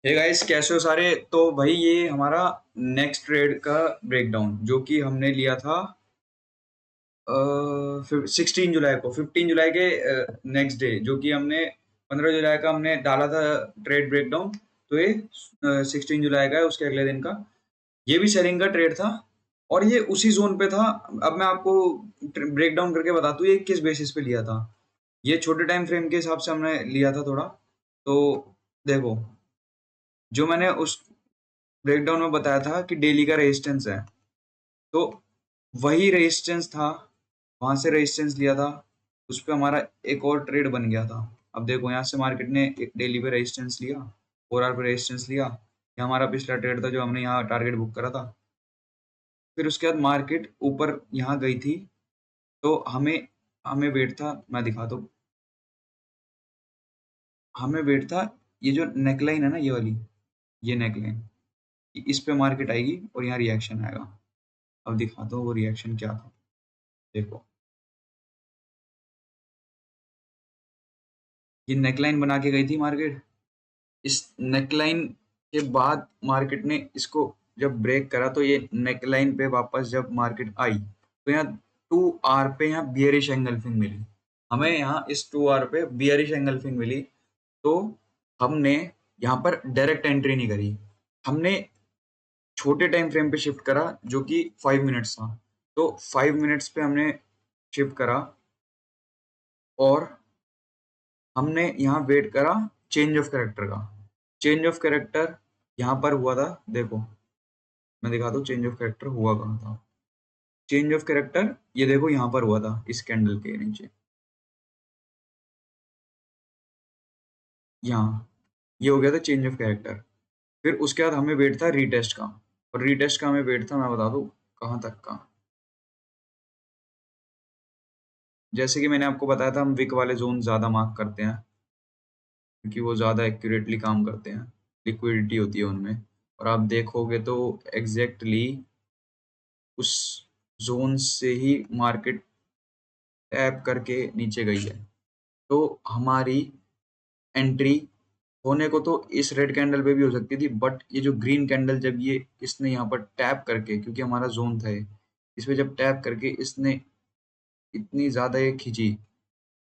Hey guys, कैसे हो सारे। तो भाई ये हमारा नेक्स्ट ट्रेड का ब्रेकडाउन जो कि हमने लिया था 16 जुलाई को, 15 जुलाई के नेक्स्ट डे, जो कि हमने 15 जुलाई का हमने डाला था ट्रेड ब्रेकडाउन। तो ये 16 जुलाई का है, उसके अगले दिन का। ये भी सेलिंग का ट्रेड था और ये उसी जोन पे था। अब मैं आपको ब्रेकडाउन करके बता दूं ये किस बेसिस पे लिया था। ये छोटे टाइम फ्रेम के हिसाब से हमने लिया था थोड़ा। तो देखो, जो मैंने उस ब्रेकडाउन में बताया था कि डेली का रेजिस्टेंस है, तो वही रेजिस्टेंस था, वहां से रेजिस्टेंस लिया था, उस पे हमारा एक और ट्रेड बन गया था। अब देखो, यहाँ से मार्केट ने एक डेली पे रेजिस्टेंस लिया, 4 आवर पे रेजिस्टेंस लिया। ये हमारा पिछला ट्रेड था जो हमने यहाँ टारगेट बुक करा था। फिर उसके बाद मार्केट ऊपर यहाँ गई थी, तो हमें हमें वेट था, मैं दिखा दूँ, हमें वेट था ये जो नेकलाइन है ना, ये वाली, ये नेकलाइन, इस पे मार्केट आएगी और यहाँ रिएक्शन आएगा। अब दिखाता हूँ वो रिएक्शन क्या था। देखो, ये नेकलाइन बना के गई थी मार्केट। इस नेकलाइन के बाद मार्केट ने इसको जब ब्रेक करा, तो ये नेकलाइन पे वापस जब मार्केट आई, तो यहाँ 2 आवर पे यहाँ बियरिश एंगल्फिंग मिली। हमें यहाँ इस 2 आवर पे बियरिश एंगल्फिंग मिली। तो हमने यहाँ पर डायरेक्ट एंट्री नहीं करी, हमने छोटे टाइम फ्रेम पे शिफ्ट करा जो कि 5 मिनट्स था। तो 5 मिनट्स पे हमने शिफ्ट करा और हमने यहाँ वेट करा चेंज ऑफ कैरेक्टर का। चेंज ऑफ कैरेक्टर यहाँ पर हुआ था। देखो, मैं दिखा दूँ चेंज ऑफ कैरेक्टर हुआ कहाँ था। चेंज ऑफ कैरेक्टर ये देखो यहाँ पर हुआ था, इस कैंडल के नीचे, यहाँ ये हो गया था चेंज ऑफ कैरेक्टर। फिर उसके बाद हमें वेट था रीटेस्ट का, और रीटेस्ट का हमें वेट था, मैं बता दूँ कहाँ तक का। जैसे कि मैंने आपको बताया था, हम विक वाले जोन ज्यादा मार्क करते हैं क्योंकि वो ज़्यादा एक्यूरेटली काम करते हैं, लिक्विडिटी होती है उनमें। और आप देखोगे तो एग्जैक्टली उस जोन से ही मार्केट टैप करके नीचे गई है। तो हमारी एंट्री होने को तो इस रेड कैंडल पे भी हो सकती थी, बट ये जो ग्रीन कैंडल जब ये इसने यहाँ पर टैप करके, क्योंकि हमारा जोन था ये, इसमें जब टैप करके इसने इतनी ज़्यादा ये खींची,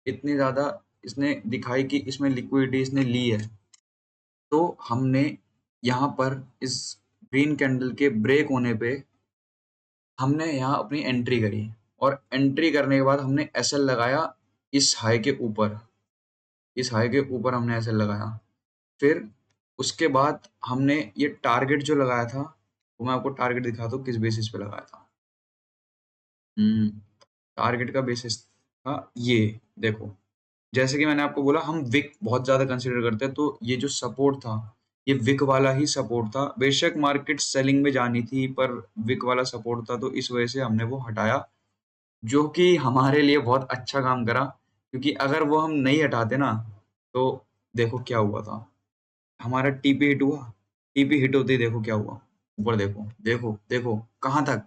इतनी ज़्यादा इसने दिखाई कि इसमें लिक्विडिटी इसने ली है, तो हमने यहाँ पर इस ग्रीन कैंडल के ब्रेक होने पे हमने यहाँ अपनी एंट्री करी। और एंट्री करने के बाद हमने एसएल लगाया इस हाई के ऊपर, इस हाई के ऊपर हमने एसएल लगाया। फिर उसके बाद हमने ये टारगेट जो लगाया था, वो मैं आपको टारगेट दिखा दूँ किस बेसिस पे लगाया था। टारगेट का बेसिस था ये। देखो, जैसे कि मैंने आपको बोला, हम विक बहुत ज्यादा कंसीडर करते हैं, तो ये जो सपोर्ट था, ये विक वाला ही सपोर्ट था। बेशक मार्केट सेलिंग में जानी थी, पर विक वाला सपोर्ट था, तो इस वजह से हमने वो हटाया, जो कि हमारे लिए बहुत अच्छा काम करा। क्योंकि अगर वो हम नहीं हटाते ना, तो देखो क्या हुआ था, हमारा टीपी हिट हुआ। टीपी हिट होते ही देखो क्या हुआ, ऊपर देखो, देखो देखो कहाँ तक।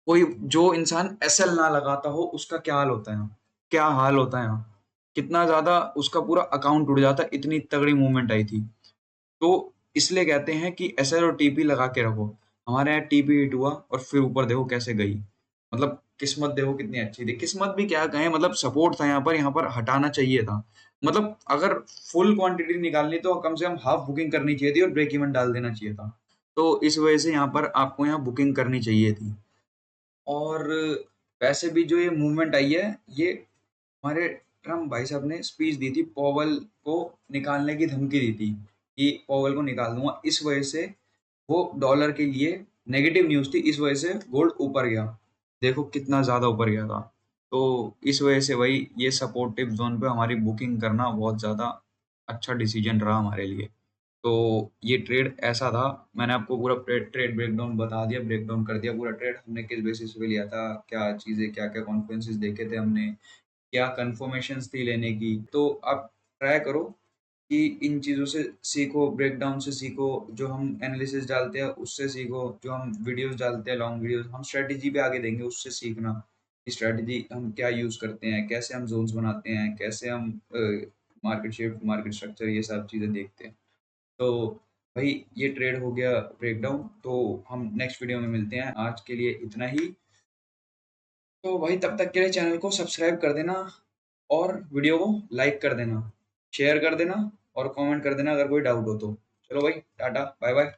कोई जो इंसान एसएल ना लगाता हो उसका क्या हाल होता है यहाँ, क्या हाल होता है यहाँ, कितना ज्यादा उसका पूरा अकाउंट उड़ जाता है, इतनी तगड़ी मूवमेंट आई थी। तो इसलिए कहते हैं कि एसएल और टीपी लगा के रखो। हमारे यहाँ टीपी हिट हुआ और फिर ऊपर देखो कैसे गई। मतलब किस्मत देखो कितनी अच्छी थी, किस्मत भी क्या कहें, मतलब सपोर्ट था यहाँ पर हटाना चाहिए था। मतलब अगर फुल क्वांटिटी निकालनी तो कम से कम हाफ बुकिंग करनी चाहिए थी और ब्रेक इवन डाल देना चाहिए था। तो इस वजह से यहाँ पर आपको यहाँ बुकिंग करनी चाहिए थी। और वैसे भी जो ये मूवमेंट आई है, ये हमारे ट्रम्प भाई साहब ने स्पीच दी थी, पॉवेल को निकालने की धमकी दी थी कि पॉवेल को निकाल दूंगा। इस वजह से वो डॉलर के लिए नेगेटिव न्यूज थी, इस वजह से गोल्ड ऊपर गया। देखो कितना ज्यादा ऊपर गया था। तो इस वजह से वही ये सपोर्टिव जोन पे हमारी बुकिंग करना बहुत ज्यादा अच्छा डिसीजन रहा हमारे लिए। तो ये ट्रेड ऐसा था, मैंने आपको पूरा ट्रेड ब्रेकडाउन बता दिया, ब्रेकडाउन कर दिया पूरा ट्रेड, हमने किस बेसिस पे लिया था, क्या चीजें, क्या क्या कॉन्फ्लुएंसेस देखे थे हमने, क्या कंफर्मेशंस थी लेने की। तो आप ट्राई करो कि इन चीज़ों से सीखो, ब्रेकडाउन से सीखो, जो हम एनालिसिस डालते हैं उससे सीखो, जो हम वीडियोस डालते हैं लॉन्ग वीडियोस, हम स्ट्रेटजी पे आगे देंगे, उससे सीखना कि स्ट्रेटजी हम क्या यूज़ करते हैं, कैसे हम जोन्स बनाते हैं, कैसे हम मार्केट शिफ्ट, मार्केट स्ट्रक्चर, ये सब चीज़ें देखते हैं। तो भाई ये ट्रेड हो गया ब्रेकडाउन, तो हम नेक्स्ट वीडियो में मिलते हैं। आज के लिए इतना ही। तो भाई तब तक के लिए चैनल को सब्सक्राइब कर देना और वीडियो को लाइक कर देना, शेयर कर देना और कमेंट कर देना अगर कोई डाउट हो तो। चलो भाई, टाटा, बाय बाय।